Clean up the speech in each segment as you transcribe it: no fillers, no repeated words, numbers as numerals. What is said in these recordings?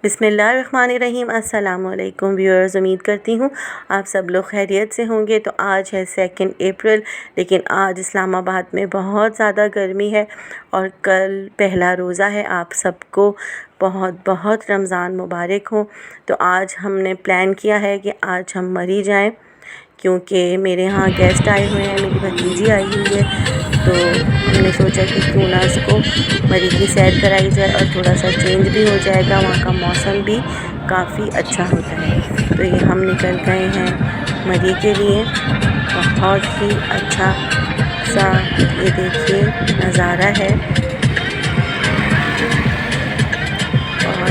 बिस्मिल्लाहिर्रहमानिर्रहीम। अस्सलाम वालेकुम व्यूअर्स, उम्मीद करती हूँ आप सब लोग खैरियत से होंगे। तो आज है 2 अप्रैल, लेकिन आज इस्लामाबाद में बहुत ज़्यादा गर्मी है और कल पहला रोज़ा है। आप सबको बहुत बहुत रमज़ान मुबारक हो। तो आज हमने प्लान किया है कि आज हम मरी जाएं, क्योंकि मेरे यहाँ गेस्ट आए हुए हैं, मेरी भतीजी आई हुई है। तो हमने सोचा कि क्यों ना उसको मरी की सैर कराई जाए और थोड़ा सा चेंज भी हो जाएगा, वहाँ का मौसम भी काफ़ी अच्छा होता है। तो ये हम निकल गए हैं मरी के लिए। बहुत ही अच्छा सा ये देखिए नज़ारा है। और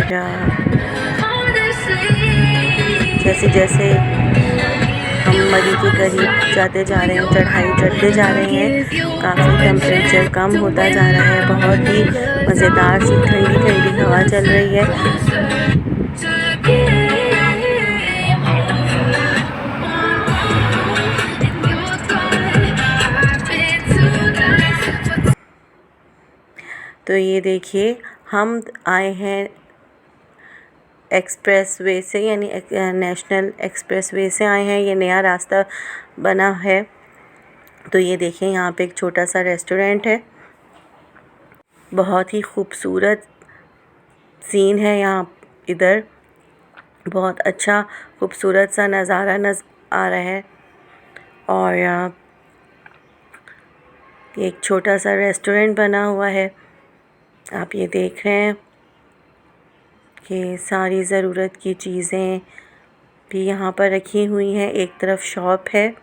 जैसे जैसे हम मरी के करीब जाते जा रहे हैं, चढ़ाई चढ़ते जा रहे हैं, काफ़ी टेम्परेचर कम होता जा रहा है। बहुत ही मज़ेदार सी ठंडी ठंडी हवा चल रही है। तो ये देखिए हम आए हैं एक्सप्रेस वे से, यानी नेशनल एक्सप्रेस वे से आए हैं। ये नया रास्ता बना है। तो ये देखिए यहाँ पे एक छोटा सा रेस्टोरेंट है। बहुत ही खूबसूरत सीन है यहाँ, इधर बहुत अच्छा खूबसूरत सा नज़ारा आ रहा है। और एक छोटा सा रेस्टोरेंट बना हुआ है। आप ये देख रहे हैं कि सारी ज़रूरत की चीज़ें भी यहाँ पर रखी हुई हैं। एक तरफ शॉप है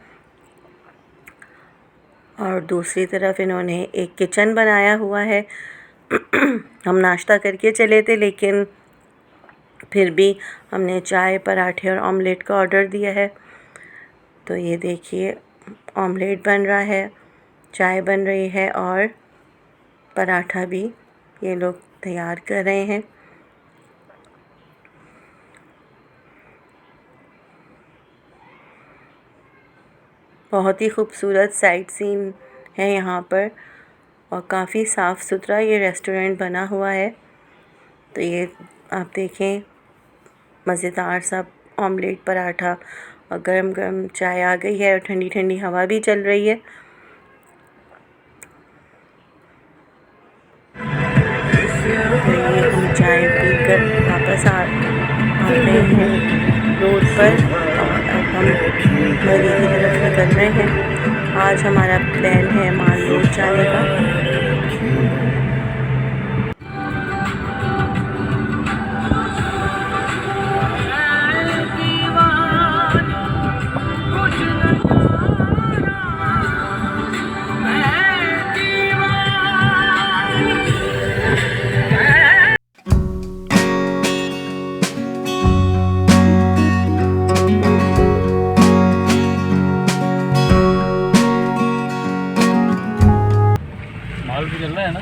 और दूसरी तरफ इन्होंने एक किचन बनाया हुआ है। हम नाश्ता करके चले थे, लेकिन फिर भी हमने चाय, पराठे और ऑमलेट का ऑर्डर दिया है। तो ये देखिए ऑमलेट बन रहा है, चाय बन रही है और पराठा भी ये लोग तैयार कर रहे हैं। बहुत ही खूबसूरत साइट सीन है यहाँ पर और काफ़ी साफ़ सुथरा ये रेस्टोरेंट बना हुआ है। तो ये आप देखें, मज़ेदार सा ऑमलेट, पराठा और गरम गरम चाय आ गई है और ठंडी ठंडी हवा भी चल रही है। तो ये हम चाय पीकर वापस आ रहे हैं रोड पर और अब हम मरी की तरफ निकल रहे हैं। आज हमारा प्लान है माल रोड जाने का। माल भी चल रहा है ना।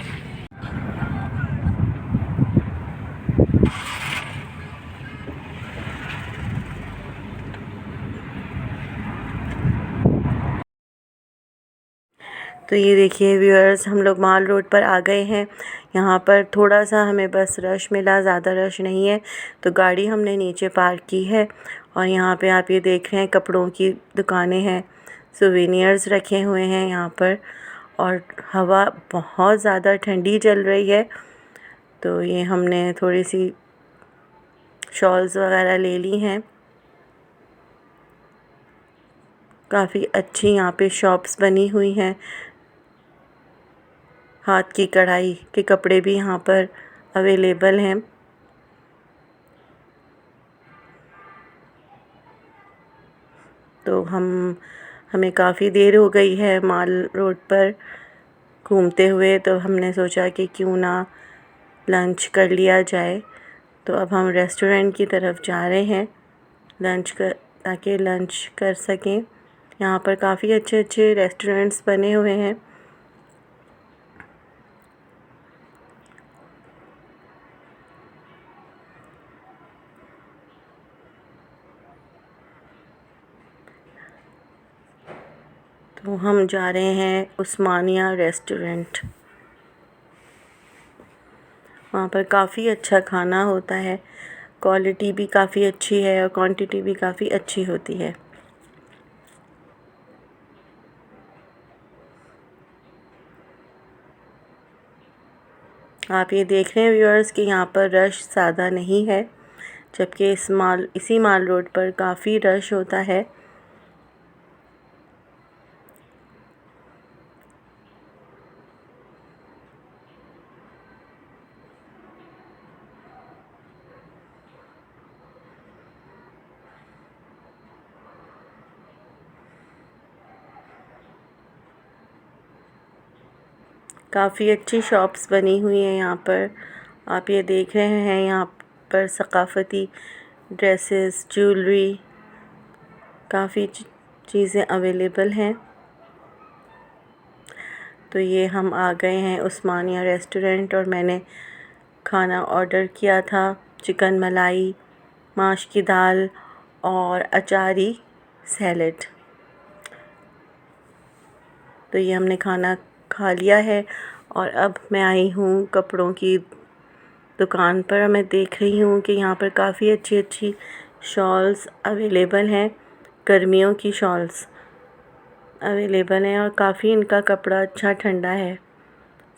तो ये देखिए व्यूअर्स, हम लोग माल रोड पर आ गए हैं। यहाँ पर थोड़ा सा हमें बस रश मिला, ज़्यादा रश नहीं है। तो गाड़ी हमने नीचे पार्क की है और यहाँ पे आप ये देख रहे हैं कपड़ों की दुकानें हैं, सुवेनियर्स रखे हुए हैं यहाँ पर। और हवा बहुत ज़्यादा ठंडी चल रही है। तो ये हमने थोड़ी सी शॉल्स वगैरह ले ली हैं। काफ़ी अच्छी यहाँ पे शॉप्स बनी हुई हैं। हाथ की कढ़ाई के कपड़े भी यहाँ पर अवेलेबल हैं। तो हमें काफ़ी देर हो गई है माल रोड पर घूमते हुए। तो हमने सोचा कि क्यों ना लंच कर लिया जाए। तो अब हम रेस्टोरेंट की तरफ जा रहे हैं ताकि लंच कर सकें। यहाँ पर काफ़ी अच्छे अच्छे रेस्टोरेंट्स बने हुए हैं। तो हम जा रहे हैं उस्मानिया रेस्टोरेंट। वहाँ पर काफ़ी अच्छा खाना होता है, क्वालिटी भी काफ़ी अच्छी है और क्वांटिटी भी काफ़ी अच्छी होती है। आप ये देख रहे हैं व्यूअर्स कि यहाँ पर रश ज़्यादा नहीं है, जबकि इसी माल रोड पर काफ़ी रश होता है। काफ़ी अच्छी शॉप्स बनी हुई हैं यहाँ पर। आप ये देख रहे हैं यहाँ पर सकाफ़ती ड्रेसेस, ज्वेलरी, काफ़ी चीज़ें अवेलेबल हैं। तो ये हम आ गए हैं उस्मानिया रेस्टोरेंट और मैंने खाना ऑर्डर किया था, चिकन मलाई, माश की दाल और अचारी सैलेड। तो ये हमने खाना खा लिया है और अब मैं आई हूँ कपड़ों की दुकान पर। मैं देख रही हूँ कि यहाँ पर काफ़ी अच्छी अच्छी शॉल्स अवेलेबल हैं, गर्मियों की शॉल्स अवेलेबल हैं और काफ़ी इनका कपड़ा अच्छा ठंडा है।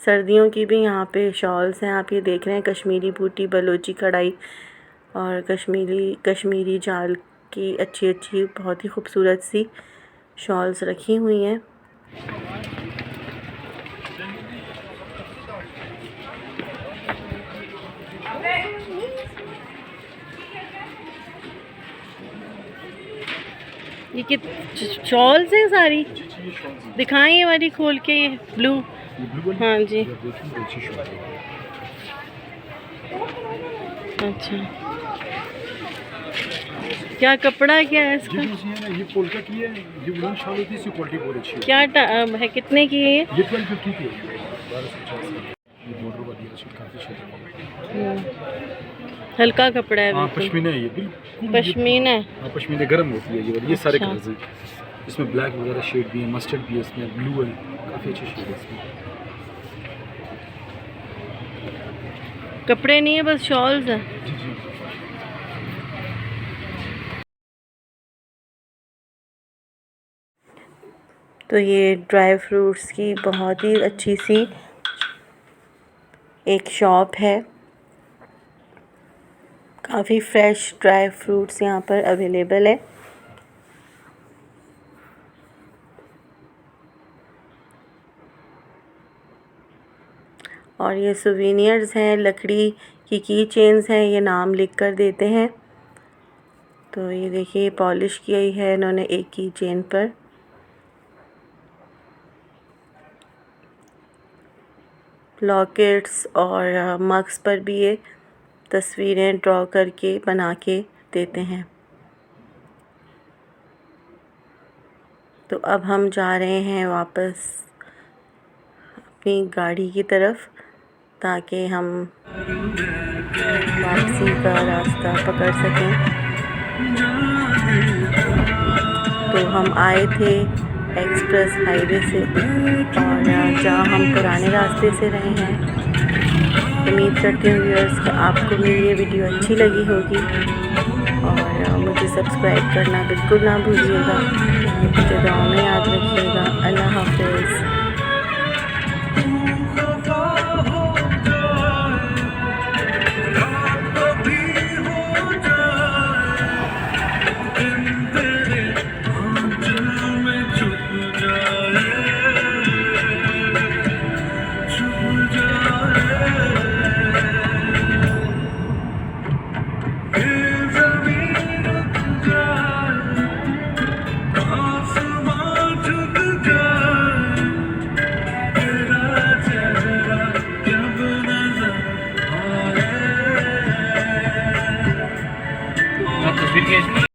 सर्दियों की भी यहाँ पे शॉल्स हैं। आप ये देख रहे हैं कश्मीरी बूटी, बलोची कढ़ाई और कश्मीरी जाल की अच्छी अच्छी बहुत ही खूबसूरत सी शॉल्स रखी हुई हैं। ये कि शॉल्स हैं सारी, दिखाएं ये वाली खोल के, ये ब्लू। हाँ जी, अच्छा, क्या कपड़ा क्या है इसका? ये पोल्का की है, ये वुलन शॉल होती है, इसकी क्वालिटी बहुत अच्छी है। क्या है, कितने की है ये? 1250 की है, 1250। ये बॉर्डर वाली है, काफी अच्छी है। हल्का कपड़ा है। हाँ, पश्मीना है ये, बिल्कुल पश्मीना है। हाँ, पश्मीना गर्म होती है ये वाली। ये सारे कलर्स हैं, इसमें ब्लैक वगैरह शेड भी है, मस्टर्ड भी है, इसमें ब्लू है, काफ़ी अच्छी शेड है इसमें। कपड़े नहीं है, बस शॉल्स है। जी जी। तो ये ड्राई फ्रूट्स की बहुत ही अच्छी सी एक शॉप है। काफ़ी फ्रेश ड्राई फ्रूट्स यहाँ पर अवेलेबल है। और ये सुवेनियर्स हैं, लकड़ी की चेन्स हैं, ये नाम लिख कर देते हैं। तो ये देखिए पॉलिश की गई है इन्होंने एक की चेन पर। लॉकेट्स और मग्स पर भी ये तस्वीरें ड्रॉ करके बना के देते हैं। तो अब हम जा रहे हैं वापस अपनी गाड़ी की तरफ, ताकि हम वापसी का रास्ता पकड़ सकें। तो हम आए थे एक्सप्रेस हाईवे से और जहाँ हम पुराने रास्ते से रहे हैं। उम्मीद करती हूँ व्यूअर्स कि आपको मेरी ये वीडियो अच्छी लगी होगी और मुझे सब्सक्राइब करना बिल्कुल ना भूलिएगा। मुझे दुआओं में याद